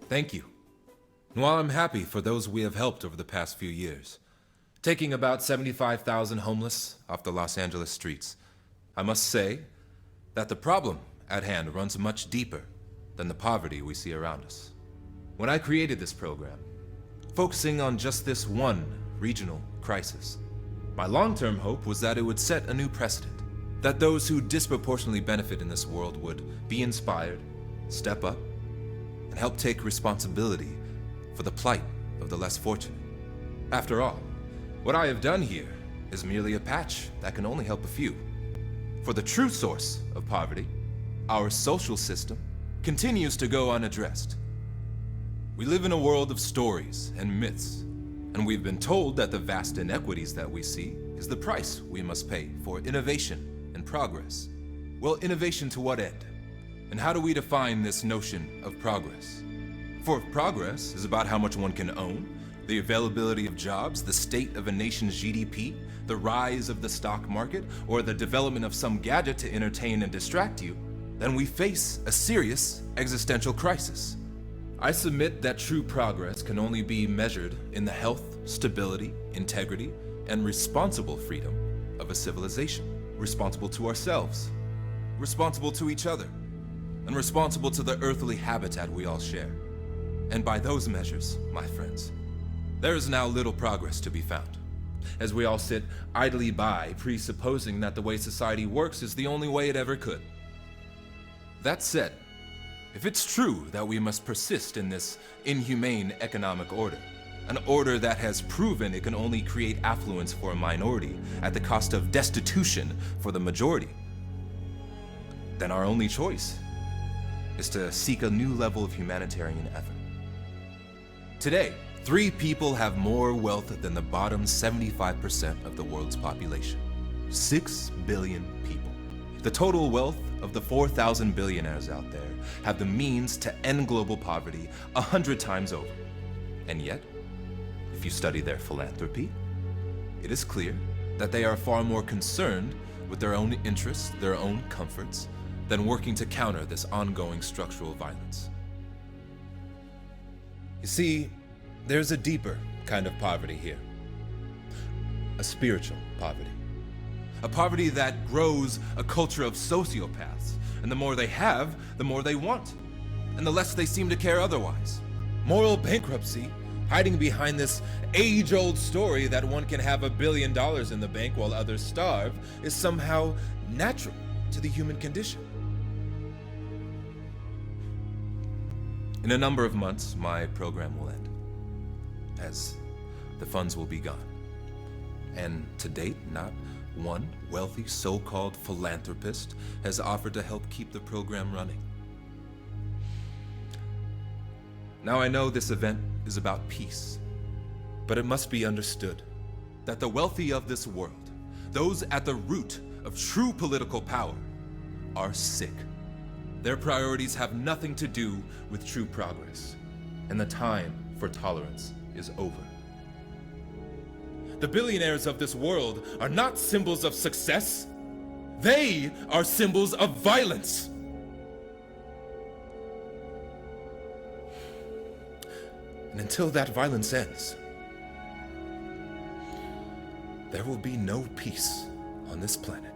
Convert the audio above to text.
Thank you. While I'm happy for those we have helped over the past few years, taking about 75,000 homeless off the Los Angeles streets, I must say that the problem at hand runs much deeper than the poverty we see around us. When I created this program, focusing on just this one regional crisis, my long-term hope was that it would set a new precedent, that those who disproportionately benefit in this world would be inspired, step up, and help take responsibility for the plight of the less fortunate. After all, what I have done here is merely a patch that can only help a few. For the true source of poverty, our social system, continues to go unaddressed. We live in a world of stories and myths, and we've been told that the vast inequities that we see is the price we must pay for innovation and progress. Well, innovation to what end? And how do we define this notion of progress? For if progress is about how much one can own, the availability of jobs, the state of a nation's GDP, the rise of the stock market, or the development of some gadget to entertain and distract you, then we face a serious existential crisis. I submit that true progress can only be measured in the health, stability, integrity, and responsible freedom of a civilization, responsible to ourselves, responsible to each other, and responsible to the earthly habitat we all share. And by those measures, my friends, there is now little progress to be found, as we all sit idly by, presupposing that the way society works is the only way it ever could. That said, if it's true that we must persist in this inhumane economic order, an order that has proven it can only create affluence for a minority at the cost of destitution for the majority, then our only choice is to seek a new level of humanitarian effort. Today, 3 people have more wealth than the bottom 75% of the world's population. 6 billion people. The total wealth of the 4,000 billionaires out there have the means to end global poverty 100 times over. And yet, if you study their philanthropy, it is clear that they are far more concerned with their own interests, their own comforts, than working to counter this ongoing structural violence. You see, there's a deeper kind of poverty here. A spiritual poverty. A poverty that grows a culture of sociopaths, and the more they have, the more they want, and the less they seem to care otherwise. Moral bankruptcy, hiding behind this age-old story that one can have $1 billion in the bank while others starve, is somehow natural to the human condition. In a number of months, my program will end, as the funds will be gone. And to date, not one wealthy so-called philanthropist has offered to help keep the program running. Now I know this event is about peace, but it must be understood that the wealthy of this world, those at the root of true political power, are sick. Their priorities have nothing to do with true progress, and the time for tolerance is over. The billionaires of this world are not symbols of success. They are symbols of violence. And until that violence ends, there will be no peace on this planet.